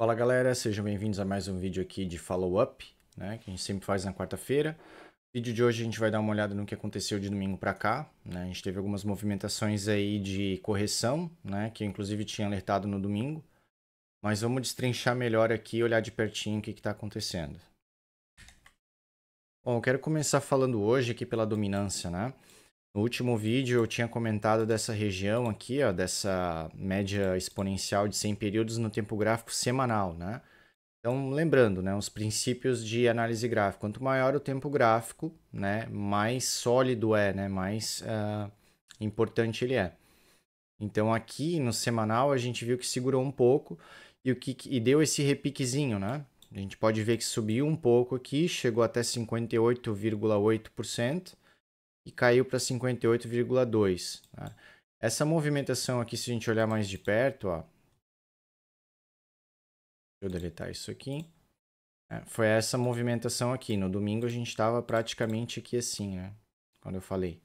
Fala galera, sejam bem-vindos a mais um vídeo aqui de follow-up, né, que a gente sempre faz na quarta-feira. No vídeo de hoje a gente vai dar uma olhada no que aconteceu de domingo para cá, né, a gente teve algumas movimentações aí de correção, né, que eu inclusive tinha alertado no domingo, mas vamos destrinchar melhor aqui e olhar de pertinho o que está acontecendo. Bom, eu quero começar falando hoje aqui pela dominância, né. No último vídeo eu tinha comentado dessa região aqui, ó, dessa média exponencial de 100 períodos no tempo gráfico semanal, né. Então, lembrando, né, os princípios de análise gráfica. Quanto maior o tempo gráfico, né, mais sólido é, né, mais importante ele é. Então, aqui no semanal, a gente viu que segurou um pouco e deu esse repiquezinho, né? A gente pode ver que subiu um pouco aqui, chegou até 58,8% e caiu para 58,2%. Tá? Essa movimentação aqui, se a gente olhar mais de perto, ó, deixa eu deletar isso aqui. Foi essa movimentação aqui. No domingo a gente estava praticamente aqui assim, né? Quando eu falei.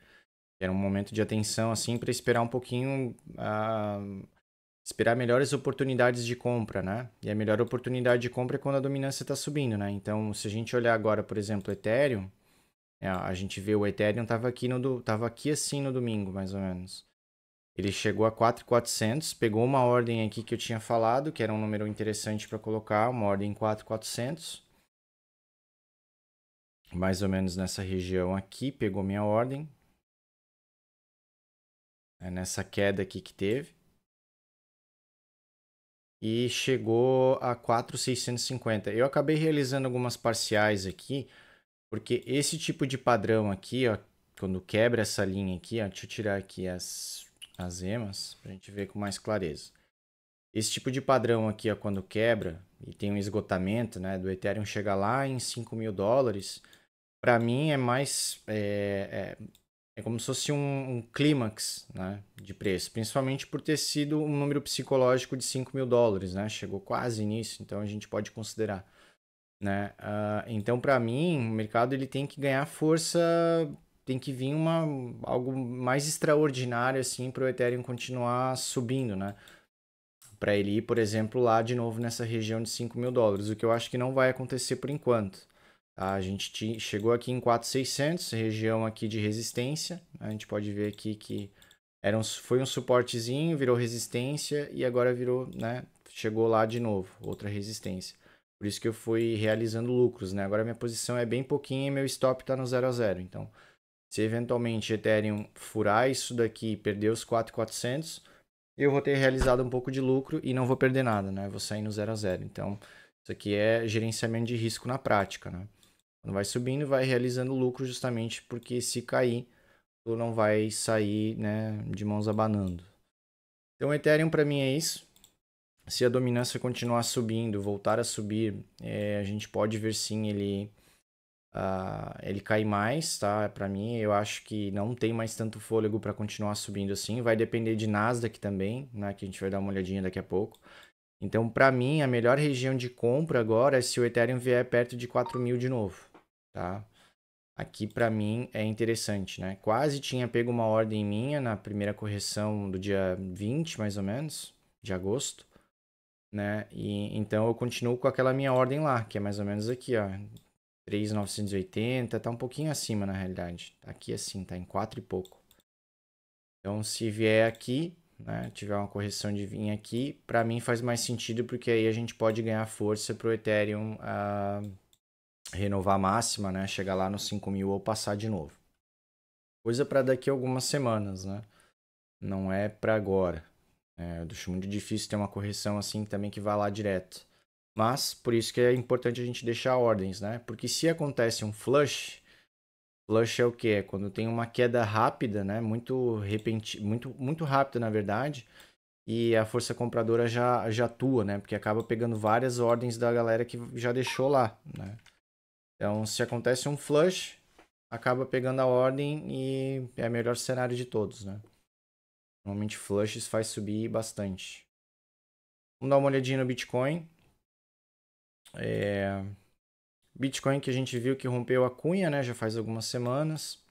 Era um momento de atenção, assim, para esperar um pouquinho, esperar melhores oportunidades de compra, né? E a melhor oportunidade de compra é quando a dominância está subindo, né? Então, se a gente olhar agora, por exemplo, o Ethereum, a gente vê o Ethereum tava aqui assim no domingo, mais ou menos. Ele chegou a 4.400, pegou uma ordem aqui que eu tinha falado, que era um número interessante para colocar, uma ordem 4.400. Mais ou menos nessa região aqui, pegou minha ordem. É nessa queda aqui que teve. E chegou a 4.650. Eu acabei realizando algumas parciais aqui, porque esse tipo de padrão aqui, ó, quando quebra essa linha aqui, ó, deixa eu tirar aqui as emas, para a gente ver com mais clareza. Esse tipo de padrão aqui, ó, quando quebra e tem um esgotamento, né, do Ethereum chegar lá em $5.000, para mim é mais é como se fosse um clímax, né, de preço, principalmente por ter sido um número psicológico de $5.000, né, chegou quase nisso, então a gente pode considerar, né. Então, para mim, o mercado ele tem que ganhar força, tem que vir algo mais extraordinário assim para o Ethereum continuar subindo, né, para ele ir, por exemplo, lá de novo nessa região de $5.000, o que eu acho que não vai acontecer por enquanto. Tá? A gente chegou aqui em 4.600, região aqui de resistência. A gente pode ver aqui que foi um suportezinho, virou resistência e agora virou, né, chegou lá de novo, outra resistência. Por isso que eu fui realizando lucros, né? Agora minha posição é bem pouquinho e meu stop está no 0 a 0. Então, se eventualmente Ethereum furar isso daqui e perder os 4.400, eu vou ter realizado um pouco de lucro e não vou perder nada, né? Vou sair no 0 a 0. Então, isso aqui é gerenciamento de risco na prática, né? Quando vai subindo, vai realizando lucro justamente porque se cair, tu não vai sair, né, de mãos abanando. Então, o Ethereum para mim é isso. Se a dominância continuar subindo, voltar a subir, a gente pode ver sim ele cair mais, tá? Para mim, eu acho que não tem mais tanto fôlego para continuar subindo assim. Vai depender de Nasdaq também, né? Que a gente vai dar uma olhadinha daqui a pouco. Então, para mim, a melhor região de compra agora é se o Ethereum vier perto de 4.000 de novo, tá? Aqui para mim é interessante, né? Quase tinha pego uma ordem minha na primeira correção do dia 20, mais ou menos, de agosto, né? E então eu continuo com aquela minha ordem lá, que é mais ou menos aqui, ó, 3.980, tá um pouquinho acima na realidade. Aqui assim, tá em 4 e pouco. Então, se vier aqui, né, tiver uma correção de vir aqui, para mim faz mais sentido porque aí a gente pode ganhar força pro Ethereum renovar a máxima, né, chegar lá nos 5.000 ou passar de novo. Coisa para daqui a algumas semanas, né? Não é para agora. Eu acho muito difícil ter uma correção assim também que vá lá direto. Mas por isso que é importante a gente deixar ordens, né? Porque se acontece um flush, flush é o quê? É quando tem uma queda rápida, né? Muito rápida, na verdade, e a força compradora já atua, né? Porque acaba pegando várias ordens da galera que já deixou lá, né? Então, se acontece um flush, acaba pegando a ordem e é o melhor cenário de todos, né? Normalmente flushes faz subir bastante. Vamos dar uma olhadinha no Bitcoin. Bitcoin que a gente viu que rompeu a cunha, né? Já faz algumas semanas.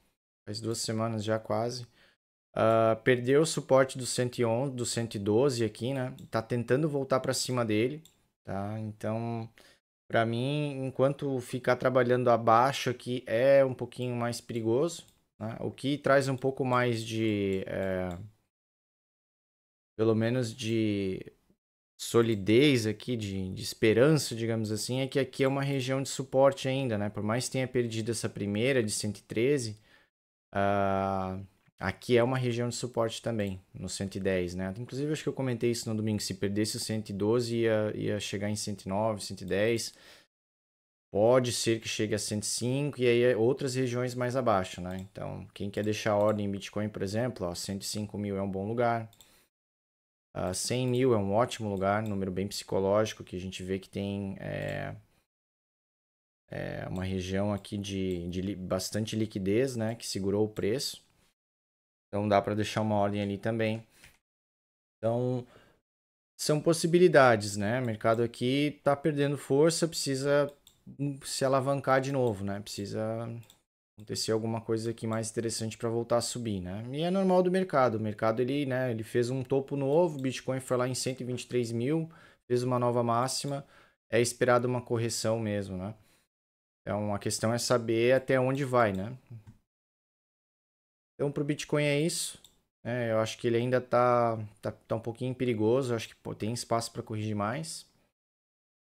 Faz 2 semanas já quase. Perdeu o suporte do 111, do 112 aqui, né? Tá tentando voltar para cima dele. tá? Então, para mim, enquanto ficar trabalhando abaixo aqui é um pouquinho mais perigoso, né? O que traz um pouco mais de, pelo menos de solidez aqui, de esperança, digamos assim, é que aqui é uma região de suporte ainda, né? Por mais que tenha perdido essa primeira de 113, ah, aqui é uma região de suporte também, no 110, né? Inclusive, acho que eu comentei isso no domingo, se perdesse o 112, ia chegar em 109, 110. Pode ser que chegue a 105 e aí outras regiões mais abaixo, né? Então, quem quer deixar ordem em Bitcoin, por exemplo, ó, 105 mil é um bom lugar. 100 mil é um ótimo lugar, número bem psicológico, que a gente vê que tem uma região aqui de bastante liquidez, né? Que segurou o preço. Então dá para deixar uma ordem ali também. Então, são possibilidades, né? O mercado aqui está perdendo força, precisa se alavancar de novo, né? Precisa acontecer alguma coisa aqui mais interessante para voltar a subir, né? E é normal do mercado. O mercado ele, né, ele fez um topo novo, o Bitcoin foi lá em 123 mil, fez uma nova máxima, é esperado uma correção mesmo, né? Então a questão é saber até onde vai, né? Então para o Bitcoin é isso. Eu acho que ele ainda tá um pouquinho perigoso, eu acho que pô, tem espaço para corrigir mais.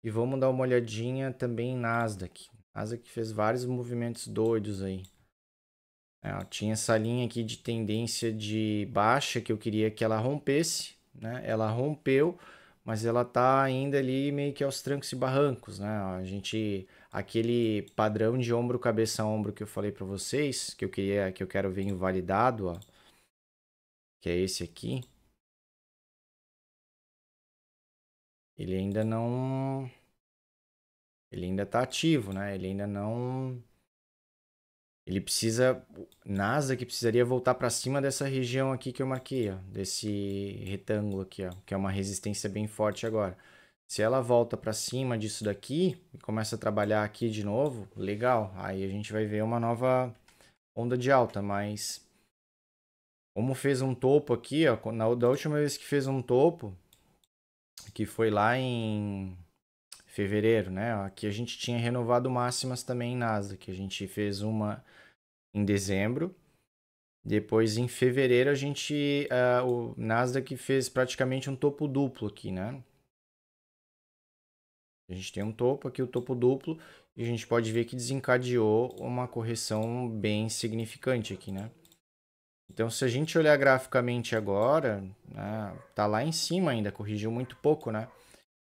E vamos dar uma olhadinha também em Nasdaq. Nasdaq fez vários movimentos doidos aí. Ó, tinha essa linha aqui de tendência de baixa que eu queria que ela rompesse, né? Ela rompeu, mas ela tá ainda ali meio que aos trancos e barrancos, né? A gente, aquele padrão de ombro, cabeça, ombro que eu falei para vocês, que eu quero ver invalidado, ó, que é esse aqui, ele ainda não, ele ainda tá ativo, né? Ele ainda não. Ele precisa. NASA que precisaria voltar para cima dessa região aqui que eu marquei, ó, desse retângulo aqui, ó, que é uma resistência bem forte agora. Se ela volta para cima disso daqui e começa a trabalhar aqui de novo, legal. Aí a gente vai ver uma nova onda de alta, mas como fez um topo aqui, ó, da última vez que fez um topo, que foi lá em fevereiro, né? Aqui a gente tinha renovado máximas também em NASA, que a gente fez uma em dezembro. Depois, em fevereiro, o Nasdaq fez praticamente um topo duplo aqui, né? A gente tem um topo aqui, o topo duplo, e a gente pode ver que desencadeou uma correção bem significante aqui, né? Então, se a gente olhar graficamente agora, né, tá lá em cima ainda, corrigiu muito pouco, né?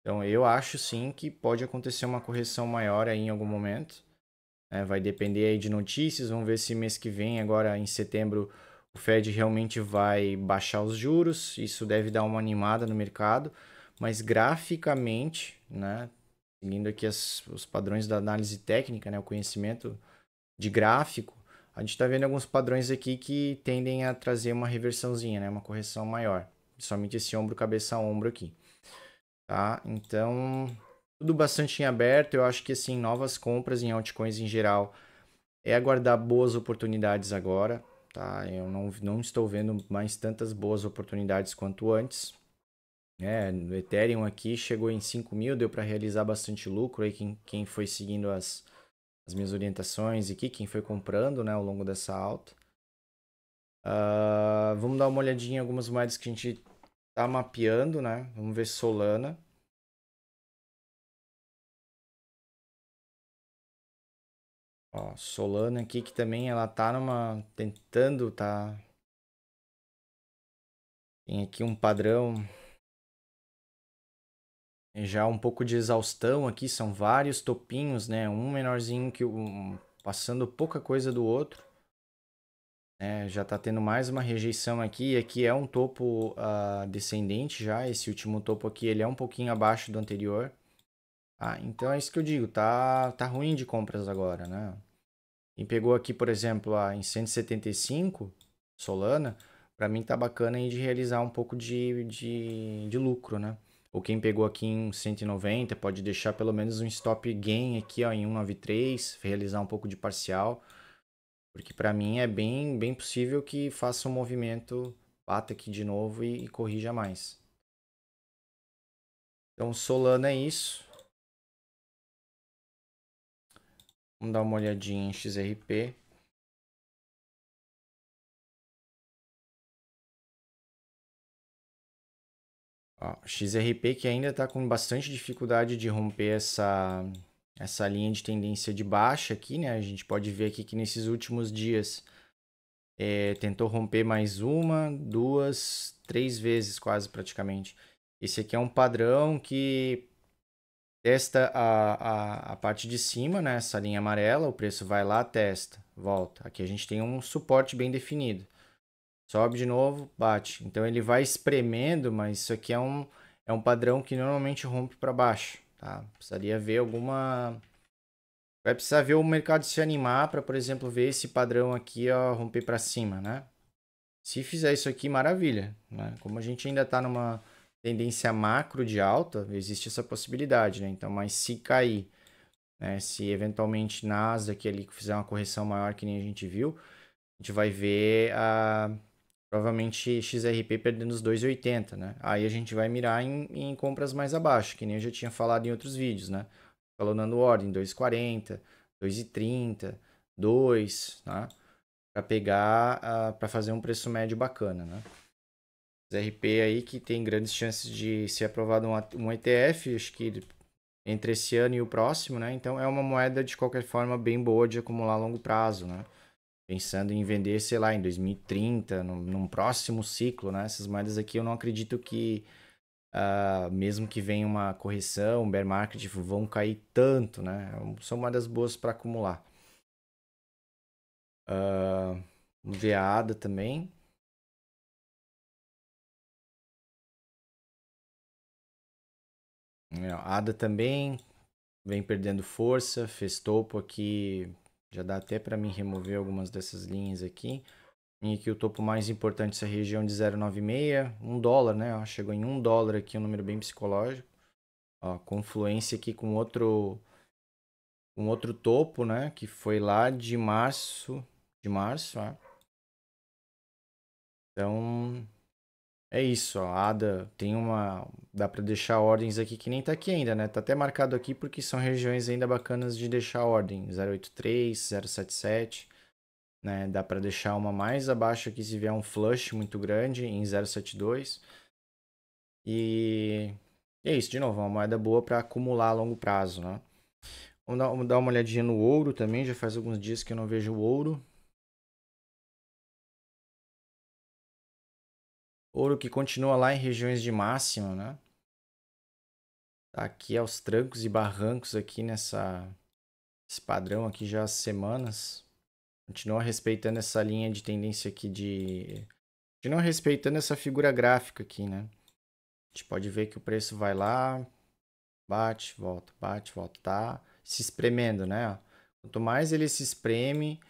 Então, eu acho sim que pode acontecer uma correção maior aí em algum momento. Vai depender aí de notícias, vamos ver se mês que vem, agora em setembro, o Fed realmente vai baixar os juros, isso deve dar uma animada no mercado, mas graficamente, né, seguindo aqui os padrões da análise técnica, né, o conhecimento de gráfico, a gente está vendo alguns padrões aqui que tendem a trazer uma reversãozinha, né, uma correção maior, somente esse ombro, cabeça, ombro aqui, tá? Então, tudo bastante em aberto, eu acho que assim, novas compras em altcoins em geral é aguardar boas oportunidades agora, tá? Eu não estou vendo mais tantas boas oportunidades quanto antes. No Ethereum aqui chegou em 5 mil, deu para realizar bastante lucro aí quem foi seguindo as minhas orientações aqui, quem foi comprando, né, ao longo dessa alta. Vamos dar uma olhadinha em algumas moedas que a gente tá mapeando, né? Vamos ver Solana. Ó, Solana aqui que também ela tá tentando, tá. Tem aqui um padrão já um pouco de exaustão aqui, são vários topinhos, né? Um menorzinho que passando pouca coisa do outro, né? Já tá tendo mais uma rejeição aqui. Aqui é um topo descendente já. Esse último topo aqui ele é um pouquinho abaixo do anterior. Então é isso que eu digo, tá ruim de compras agora, né? Quem pegou aqui, por exemplo, em 175, Solana, para mim tá bacana aí de realizar um pouco de lucro, né? Ou quem pegou aqui em 190 pode deixar pelo menos um stop gain aqui ó, em 193, realizar um pouco de parcial, porque para mim é bem possível que faça um movimento, bata aqui de novo e corrija mais. Então, Solana é isso. Vamos dar uma olhadinha em XRP. Ó, XRP que ainda está com bastante dificuldade de romper essa linha de tendência de baixa aqui, né? A gente pode ver aqui que nesses últimos dias tentou romper mais uma, duas, três vezes quase praticamente. Esse aqui é um padrão que testa a parte de cima, né? Essa linha amarela, o preço vai lá, testa, volta. Aqui a gente tem um suporte bem definido. Sobe de novo, bate. Então ele vai espremendo, mas isso aqui é um padrão que normalmente rompe para baixo, tá? Precisaria ver alguma... Vai precisar ver o mercado se animar para, por exemplo, ver esse padrão aqui, ó, romper para cima, né? Se fizer isso aqui, maravilha, né? Como a gente ainda está numa tendência macro de alta, existe essa possibilidade, né? Então, mas se cair, né? Se eventualmente Nasdaq ali fizer uma correção maior que nem a gente viu, a gente vai ver provavelmente XRP perdendo os 2,80, né? Aí a gente vai mirar em compras mais abaixo, que nem eu já tinha falado em outros vídeos, né? Falou dando ordem, 2,40, 2,30, 2, tá? Para pegar, para fazer um preço médio bacana, né? XRP aí que tem grandes chances de ser aprovado um ETF, acho que entre esse ano e o próximo, né? Então é uma moeda de qualquer forma bem boa de acumular a longo prazo, né? Pensando em vender, sei lá, em 2030, num próximo ciclo, né? Essas moedas aqui eu não acredito que, mesmo que venha uma correção, um bear market, vão cair tanto, né? São moedas boas para acumular. Vamos ver a ADA também. A ADA também vem perdendo força, fez topo aqui. Já dá até para mim remover algumas dessas linhas aqui. E aqui o topo mais importante essa região de 0,96, $1, né? Ó, chegou em $1 aqui, um número bem psicológico. Ó, confluência aqui com outro topo, né? Que foi lá de março. Ó. Então, é isso, ó. A ADA tem uma... Dá para deixar ordens aqui que nem tá aqui ainda, né? Tá até marcado aqui porque são regiões ainda bacanas de deixar ordem. 0,83, 0,77, né? Dá para deixar uma mais abaixo aqui se vier um flush muito grande em 0,72. E é isso, de novo, uma moeda boa para acumular a longo prazo, né? Vamos dar uma olhadinha no ouro também, já faz alguns dias que eu não vejo o ouro. Ouro que continua lá em regiões de máxima, né? Tá aqui aos trancos e barrancos aqui esse padrão aqui já há semanas. Continua respeitando essa linha de tendência aqui de... Continua respeitando essa figura gráfica aqui, né? A gente pode ver que o preço vai lá, bate, volta, tá se espremendo, né? Quanto mais ele se espreme,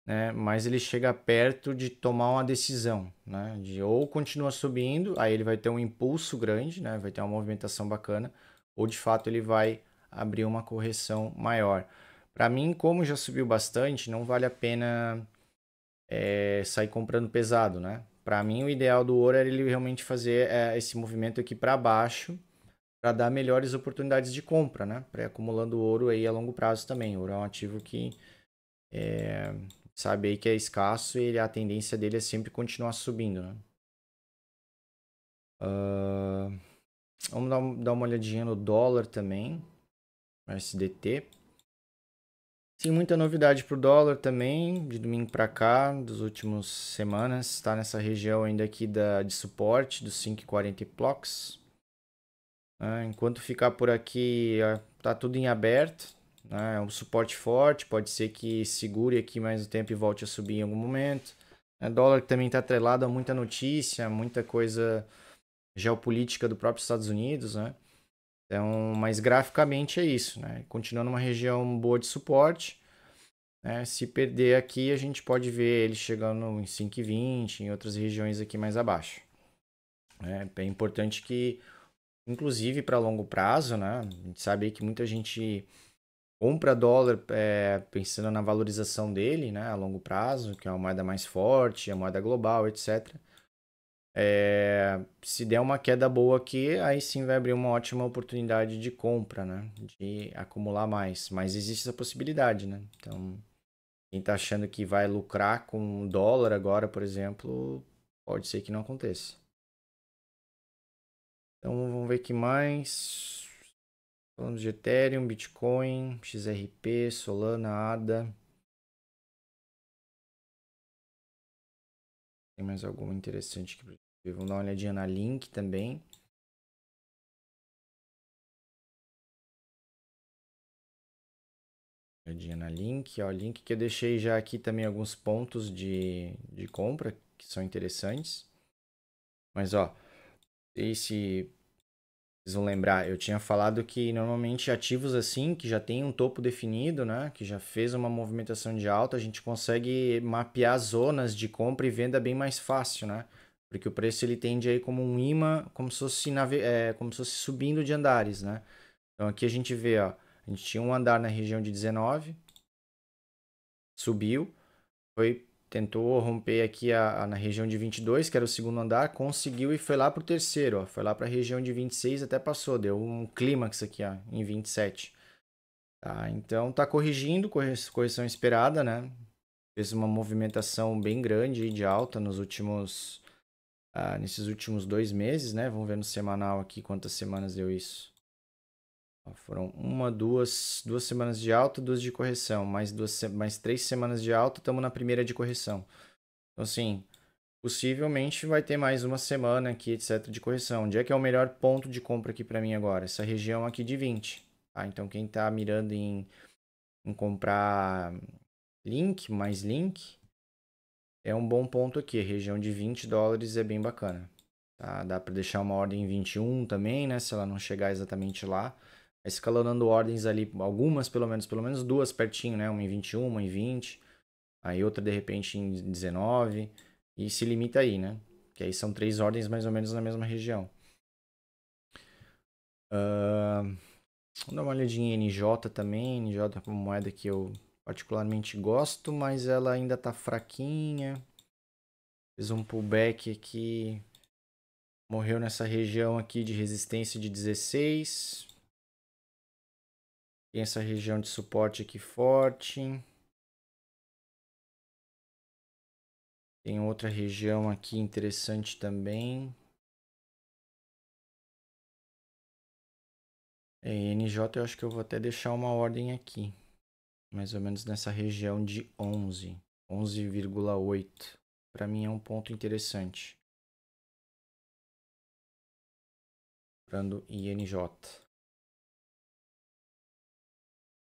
né, mais ele chega perto de tomar uma decisão, né? De ou continua subindo, aí ele vai ter um impulso grande, né? Vai ter uma movimentação bacana, ou de fato ele vai abrir uma correção maior. Para mim, como já subiu bastante, não vale a pena sair comprando pesado, né? Para mim, o ideal do ouro era ele realmente fazer esse movimento aqui para baixo, para dar melhores oportunidades de compra, né? Para ir acumulando ouro aí a longo prazo também. O ouro é um ativo que sabe aí que é escasso e a tendência dele é sempre continuar subindo, né? Vamos dar uma olhadinha no dólar também, SDT. Sim, muita novidade para o dólar também, de domingo para cá, das últimas semanas. Está nessa região ainda aqui de suporte, dos 5,40 blocks. Enquanto ficar por aqui, tá tudo em aberto. Né? É um suporte forte, pode ser que segure aqui mais um tempo e volte a subir em algum momento. O dólar também está atrelado a muita notícia, muita coisa geopolítica do próprio Estados Unidos, né? Então, mas graficamente é isso, né? Continuando uma região boa de suporte, né? Se perder aqui, a gente pode ver ele chegando em 5,20, em outras regiões aqui mais abaixo. É importante que, inclusive para longo prazo, né? A gente sabe que muita gente compra dólar pensando na valorização dele, né? A longo prazo, que é uma moeda mais forte, a moeda global, etc. Se der uma queda boa aqui, aí sim vai abrir uma ótima oportunidade de compra, né? De acumular mais. Mas existe essa possibilidade, né? Então, quem tá achando que vai lucrar com dólar agora, por exemplo, pode ser que não aconteça. Então, vamos ver aqui mais. Falando de Ethereum, Bitcoin, XRP, Solana, ADA. Tem mais alguma interessante aqui? Vamos dar uma olhadinha na Link também. Olhadinha na Link, ó, Link que eu deixei já aqui também alguns pontos de compra que são interessantes. Mas ó, se vocês vão lembrar, eu tinha falado que normalmente ativos assim, que já tem um topo definido, né, que já fez uma movimentação de alta, a gente consegue mapear zonas de compra e venda bem mais fácil, né? Porque o preço ele tende aí como um imã, como se fosse, como se fosse subindo de andares, né? Então aqui a gente vê, ó, a gente tinha um andar na região de 19, subiu, tentou romper aqui na região de 22, que era o segundo andar, conseguiu e foi lá para o terceiro, ó, foi lá para a região de 26, até passou, deu um clímax aqui, ó, em 27. Tá, então tá corrigindo, correção esperada, né? Fez uma movimentação bem grande de alta nesses últimos 2 meses, né? Vamos ver no semanal aqui quantas semanas deu isso. Foram duas semanas de alta, duas de correção, mais 3 semanas de alta, estamos na primeira de correção. Então, assim, possivelmente vai ter mais uma semana aqui, etc, de correção. Onde é que é o melhor ponto de compra aqui para mim agora? Essa região aqui de 20. Tá? Então, quem está mirando em comprar mais Link, é um bom ponto aqui. A região de 20 dólares é bem bacana. Tá? Dá para deixar uma ordem em 21 também, né? Se ela não chegar exatamente lá. Escalonando ordens ali, algumas pelo menos duas pertinho, né? Uma em 21, uma em 20, aí outra de repente em 19, e se limita aí, né? Que aí são 3 ordens mais ou menos na mesma região. Vou dar uma olhadinha em NJ também. NJ é uma moeda que eu particularmente gosto, mas ela ainda tá fraquinha. Fez um pullback aqui. Morreu nessa região aqui de resistência de 16. Tem essa região de suporte aqui forte. Tem outra região aqui interessante também. NJ eu acho que eu vou até deixar uma ordem aqui. Mais ou menos nessa região de 11. 11,8. Para mim é um ponto interessante. Comprando INJ.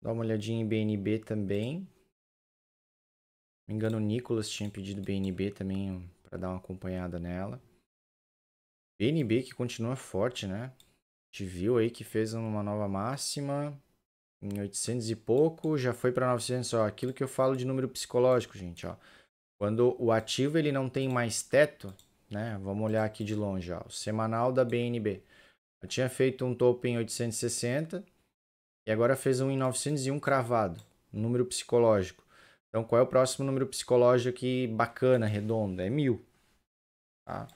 Dá uma olhadinha em BNB também. Se não me engano, o Nicolas tinha pedido BNB também para dar uma acompanhada nela. BNB que continua forte, né? A gente viu aí que fez uma nova máxima em 800 e pouco, já foi para 900. Ó, aquilo que eu falo de número psicológico, gente. Ó. Quando o ativo ele não tem mais teto, né? Vamos olhar aqui de longe. Ó, o semanal da BNB. Eu tinha feito um topo em 860 e agora fez um em 901 cravado. Número psicológico. Então, qual é o próximo número psicológico aqui bacana, redondo? É 1000. Tá?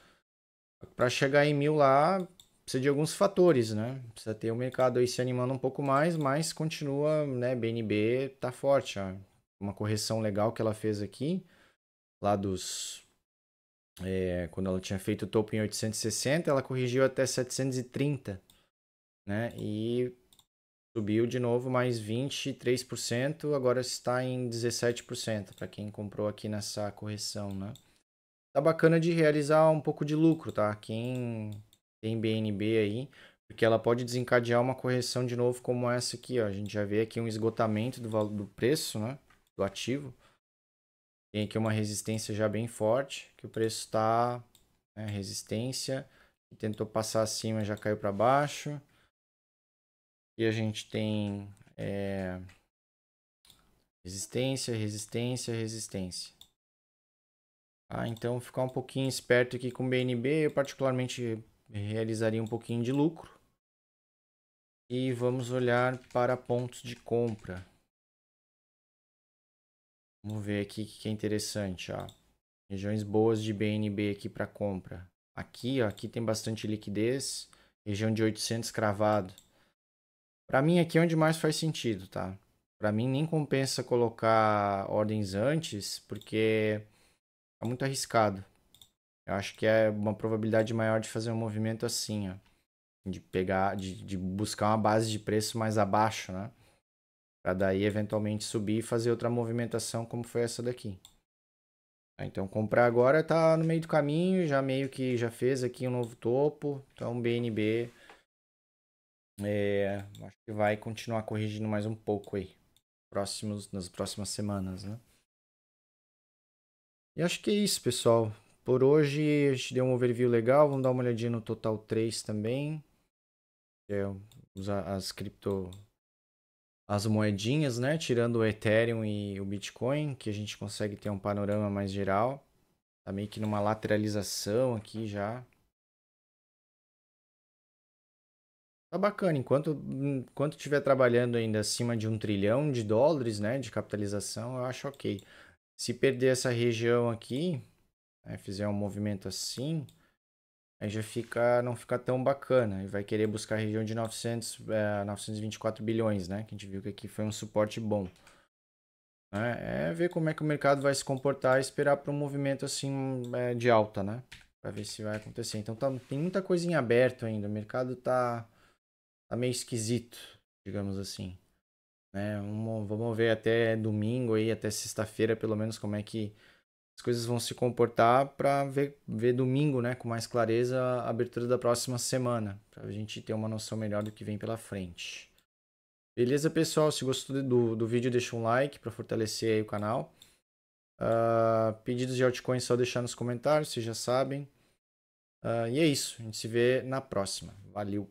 Para chegar em 1000 lá, precisa de alguns fatores, né? Precisa ter o mercado aí se animando um pouco mais, mas continua, né? BNB tá forte, ó. Uma correção legal que ela fez aqui, lá quando ela tinha feito o topo em 860, ela corrigiu até 730, né? E subiu de novo mais 23%, agora está em 17% para quem comprou aqui nessa correção, né? Tá bacana de realizar um pouco de lucro, tá? Quem tem BNB aí, porque ela pode desencadear uma correção de novo como essa aqui, ó. A gente já vê aqui um esgotamento do valor do preço, né? Do ativo. Tem aqui uma resistência já bem forte, que o preço está, né, resistência, que tentou passar acima, já caiu para baixo. E a gente tem resistência, resistência, resistência. Então, ficar um pouquinho esperto aqui com o BNB, eu particularmente realizaria um pouquinho de lucro. E vamos olhar para pontos de compra. Vamos ver aqui o que é interessante. Ó. Regiões boas de BNB aqui para compra. Aqui, ó, aqui tem bastante liquidez, região de 800 cravado. Para mim aqui é onde mais faz sentido, tá? Para mim nem compensa colocar ordens antes, porque é muito arriscado. Eu acho que é uma probabilidade maior de fazer um movimento assim, ó, de pegar, de buscar uma base de preço mais abaixo, né? Para daí eventualmente subir e fazer outra movimentação como foi essa daqui. Então comprar agora tá no meio do caminho, já meio que já fez aqui um novo topo, então BNB acho que vai continuar corrigindo mais um pouco aí, nas próximas semanas, né? E acho que é isso, pessoal. Por hoje a gente deu um overview legal, vamos dar uma olhadinha no Total 3 também, que é as cripto, as moedinhas, né? Tirando o Ethereum e o Bitcoin, que a gente consegue ter um panorama mais geral. Tá meio que numa lateralização aqui já. Tá bacana, enquanto estiver trabalhando ainda acima de US$ 1 trilhão, né, de capitalização, eu acho ok. Se perder essa região aqui, né, fizer um movimento assim, aí já não fica tão bacana. E vai querer buscar a região de 924 bilhões, né, que a gente viu que aqui foi um suporte bom. Né? É ver como é que o mercado vai se comportar e esperar para um movimento assim de alta, né, para ver se vai acontecer. Então tem muita coisinha aberta ainda, o mercado tá meio esquisito, digamos assim, né? Vamos ver até domingo aí, até sexta-feira, pelo menos, como é que as coisas vão se comportar para ver domingo, né, com mais clareza a abertura da próxima semana, para a gente ter uma noção melhor do que vem pela frente. Beleza, pessoal? Se gostou do vídeo, deixa um like para fortalecer aí o canal. Pedidos de altcoins só deixar nos comentários, vocês já sabem. E é isso, a gente se vê na próxima. Valeu!